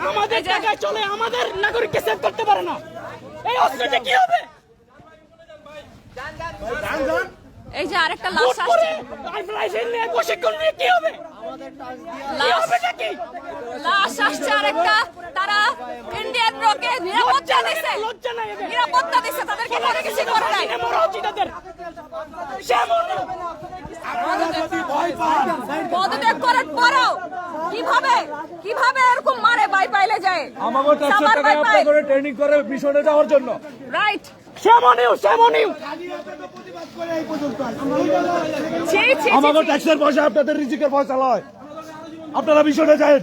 আমাদের জায়গায় চলে আমাদের নাগরিককে সেভ করতে পারে না। এই অস্ত্রটা কি হবে? এই যে আরেকটা লাশ আসছে, প্রশিক্ষণ নিয়ে কি হবে? লাশ আসছে আরেকটা। তারা ইন্ডিয়ান রকে নিরাপত্তা দিছে, নিরাপত্তা দিছে, তাদেরকে কোনো কিছু করে নাই। পদত্যাগ করার পরেও কিভাবে কিভাবে এরকম মারে বাই পাইলে যায়? আমাগো ট্যাক্সের টাকা আপনি করে ট্রেনিং করে মিশনে যাওয়ার জন্য। রাইট। আমাগো ট্যাক্সের পয়সা আপনাদের রিজিকের পয়সা লয়, আপনারা মিশনে যান।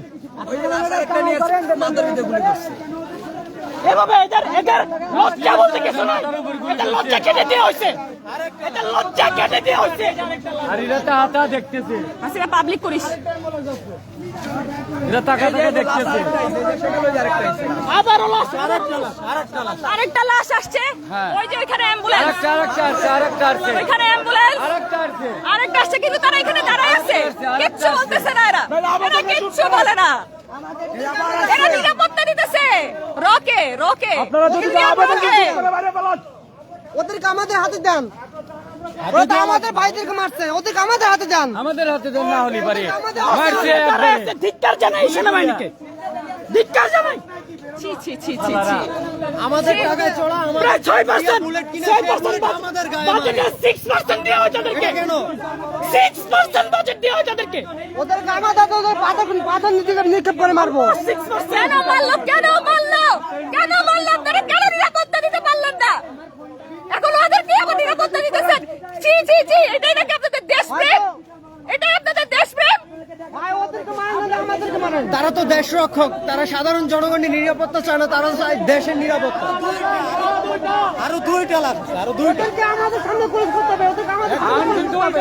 এভাবে এদের লজ্জা বলতে কিছু নাই। এদের লজ্জা কেটে দেওয়া হয়েছে, এদের লজ্জা কেটে দেওয়া হয়েছে। আর এরা তাতা দেখতেছে, হাসিনা পাবলিক করিস, এরা টাকা টাকা দেখতেছে। আবারও লাশ, আরেকটা লাশ আসছে। ওই যে ওইখানে অ্যাম্বুলেন্স, আরেকটা আছে, ওইখানে অ্যাম্বুলেন্স, আরেকটা আসছে, কিন্তু তারা এখানে দাঁড়ায় আছে, কিচ্ছু বলতেছে না। এরা কিচ্ছু বলে না, এরা নিরাপত্তা দিতেছে। রকে রকে আপনারা যদি ওদেরকে আমাদের হাতে দেন, ওরা তো আমাদের ভাইদেরকে মারছে, ওদেরকে আমাদের হাতে দেন। আমাদের হাতে দেন, না হলে পারে ধিক্কার জানাই সেনাবাহিনীকে, ধিক্কার জানাই। ছি ছি ছি ছি ছি। আমাদের টাকায় চড়া প্রায় 6% বাজেটের 6% দেওয়া হয় তাদেরকে। 6% বাজেট দেওয়া হয় তাদেরকে। ওদেরকে আমাদের পাথর নিক্ষেপ করে মারবো। কেন মারলো? কেন মারলো? কেন মারলো? আপনারা কেন নিরাপত্তা দিতে পারলেন না? এখন ওদেরকে আবার নিরাপত্তা দিতেছেন। ছি ছি ছি। এটাই নাকি আপনাদের দেশপ্রেম? এটাই আপনাদের দেশপ্রেম? ভাই ওদেরকে মারেন না, আমাদেরকে মারেন। তারা তো দেশ রক্ষক, তারা সাধারণ জনগণের নিরাপত্তা চায় না, তারা চায় দেশের নিরাপত্তা। আরো দুইটা লাগছে, আরো দুইটা। ওদেরকে আমাদের সামনে পুলিশ করতে হবে, ওদেরকে আমাদের সামনে পুলিশ করতে হবে।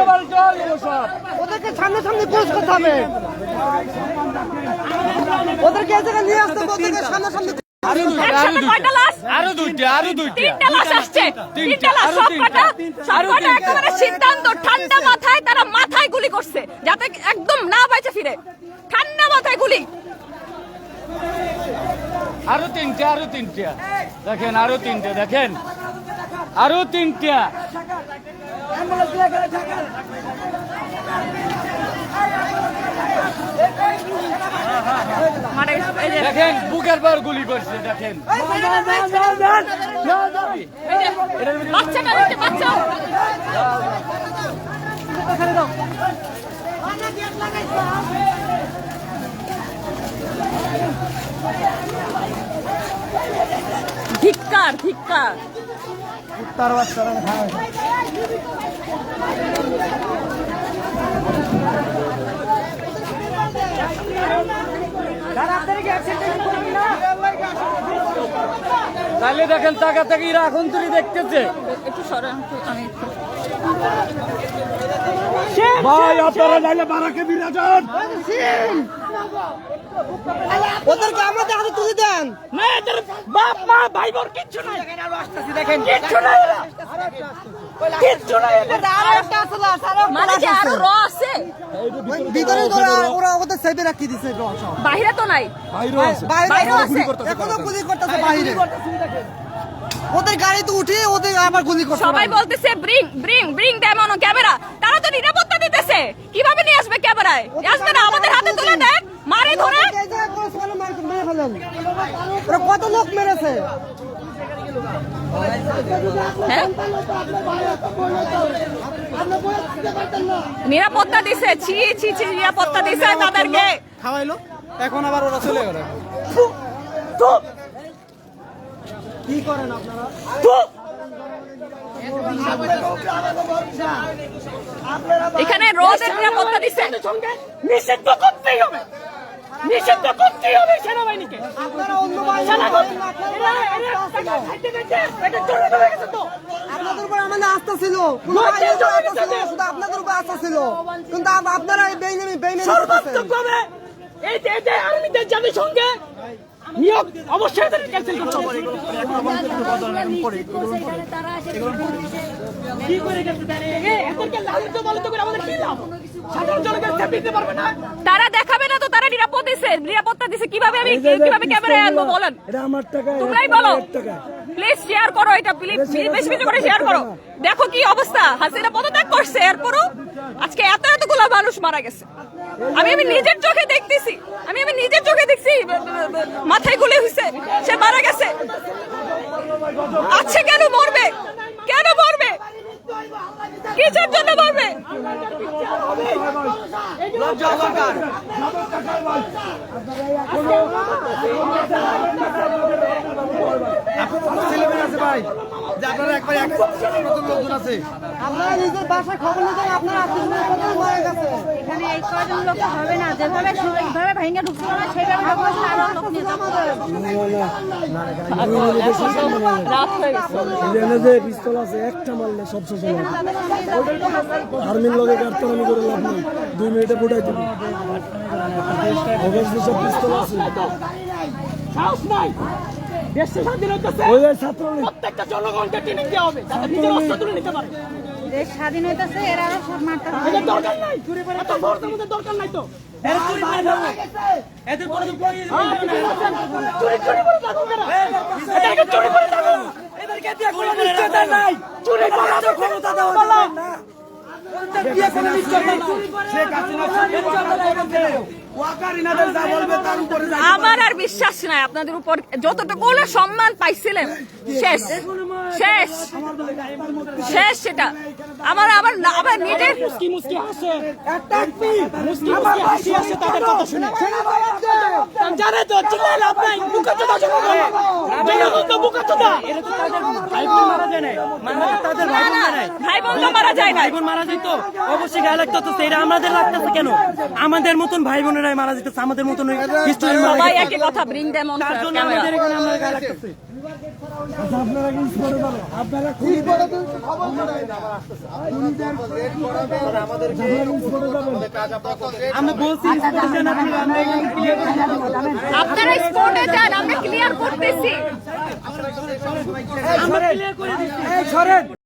ওদেরকে সামনে সামনে পুলিশ করতে হবে, ওদেরকে এই জায়গায় নিয়ে আসতে হবে, ওদেরকে সামনে সামনে। একসাথে কয়টা লাশ? আরো দুইটা। তিনটা লাশ আসছে, তিনটা লাশ। সবকটা একেবারে সিদ্ধান্ত ঠান্ডা মাথায়, তারা মাথায় গুলি করছে যাতে একদম না বাইচে ফিরে। ঠান্ডা মাথায় গুলি। আরো তিনটা দেখেন, আরো তিনটা দেখেন, আরো তিনটা। মানে এই যে দেখেন বুকের পর গুলি করছে, দেখেন। বাচ্চাটা দেখতে পাচ্ছ? ধিক্কার ধিক্কার। তাহলে দেখেন টাকা থেকে এরা এখন তুই দেখতেছে। একটু সরেন, আমি ভাই আপনারা যাইলে বারাকে বিরা যান। ওদেরকে আমাদের হাতে তুলে দেন। না, এদের বাপ মা ভাই বোন কিচ্ছু নাই। দেখেন কিচ্ছু নাই, এরা কিচ্ছু নাই এদের। আরেকটা আছে লাশ, মানে যে আরো র আছে ভিতরে ওরা ওদের সেভে রাখি দিছে। বাইরে তো নাই, বাইরেও আছে। এখনো গুলি করতেছে বাইরে। ওদের গাড়িতে উঠে ওদের আবার গুলি করছে। সবাই বলতেছে bring bring bring them on camera. তারা তো নিরাপত্তা দিতেছে, কিভাবে নিয়ে আসবে ক্যামেরায়? আসবে না, আমাদের হাতে তুলে দেন, মারে ধরে। ওরা কত লোক মেরেছে? হ্যাঁ? নিরাপত্তা দিছে, ছি ছি ছি, নিরাপত্তা দিছে তাদেরকে। খাওয়াইলো, এখন আবার ওরা চলে গেল। কি করেন আপনারা? এখানে রোদের নিরাপত্তা দিছে। নিষিদ্ধ করতেই হবে, নিষিদ্ধ করতেই হবে সেনাবাহিনীকে। আপনারা অন্য বাহিনী আপনাদের উপর আমাদের আস্থা ছিল, কোনো বাহিনীর উপর আস্থা ছিল না, শুধু আপনাদের উপর আস্থা ছিল। কিন্তু আপনারা এই বেইমানি সর্বাত্মকভাবে এই যে আর্মিদের জাতিসংঘে নিয়োগ অবশ্যই এদের ক্যান্সেল করতে হবে। কি করে গেছে এদেরকে লালিত পালিত করে আমাদের কি লাভ? সাধারণ জনগণ দিতে পারবে না। তারা দেখাবে না তো, তারা নিরাপত্তা দিছে কিভাবে আমি কিভাবে ক্যামেরায় আনবো বলেন? এটা আমার টাকা, তোমরাই বলো। প্লিজ শেয়ার করো এটা, প্লিজ বেশি বেশি করে শেয়ার করো। দেখো কি অবস্থা, হাসিনা পদত্যাগ করছে, এরপরও আজকে এতগুলো মানুষ মারা গেছে। আমি নিজের চোখে দেখতেছি, আমি নিজের চোখে দেখছি, মাথায় গুলি হয়েছে, সে মারা গেছে। আচ্ছা কেন মরবে, কেন মরবে, কিসের জন্য মরবে? আপনারা নিজের বাসায় খবর নিতেন, আপনারা আত্মীয় মারা গেছে। এখানে এই কয়জন লোক হবে না, যেভাবে ভেঙে ঢুকছিল না সেভাবে আরো লোক নিয়ে যাবো। রাত হয়ে গেছে। এখানে যে পিস্তল আছে একটা মারলে সব শেষ হয়ে যাবে। আর্মির লগে কাটতারামি করে লাভ নেই, 2 মিনিটে ফুটাই দিব। ওদের যেসব পিস্তল আছে সাহস নাই, দেশে স্বাধীন হইতেছে, ওই যে ছাত্রলীগ প্রত্যেকটা জনগণকে ট্রেনিং দেওয়া হবে যাতে নিজের অস্ত্র তুলে নিতে পারে। দেশ স্বাধীন হইতেছে, এরা সব মারতে হবে। এদের দরকার নাই, এত ভোটের মধ্যে দরকার নাই তো। এদের পরে চুরি করে থাকুক এরা। এদেরকে চুরি করে থাকুক, এদেরকে দিয়ে কোনো নিশ্চয়তা নাই, চুরি করার ক্ষমতা দেওয়া যাবে না। দিয়ে কোনো নিশ্চয়তা নাই। শেখ হাসিনা চুরি করতে ওয়াকারিনাদের যা বলবে তার উপরে যা। আমার আর বিশ্বাস নাই আপনাদের উপর, যতটুকু না সম্মান পাইছিলেন শেষ শেষ শেষ। সেটা আমার আমার আমার নিজের মুস্কি মুস্কি হাসে, একটা মুস্কি মুস্কি হাসি আসে তাদের কথা শুনে। জানে তো চিল্লাই লাভ নাই, বুকাচোদা জনগণ, জনগণ তো বুকাচোদা। এরা তো তাদের ভাই বোন মারা যায় না, মানে তাদের ভাই বোন মারা যায়, ভাই বোন তো মারা যায় না। ভাই বোন মারা যেত অবশ্যই গায়ে লাগতো, তো সেটা আমাদের লাগতেছে কেন? আমাদের মতন ভাই বোনেরাই মারা যেতেছে, আমাদের মতন হিস্টোরি মারা সবাই যেতেছে। একই কথা, ব্রিং দেম অন তার জন্য আমাদের এখানে আমরা গায়ে লাগতেছে। আপনারা কি স্পটে যাবেন? আপনারা খুব খবর শোনায় না। আমরা বলছি আমরা এখানে ক্লিয়ার করে আপনারা স্পটে যান, আমরা ক্লিয়ার করতেছি। আমরা ক্লিয়ার করে দিচ্ছি।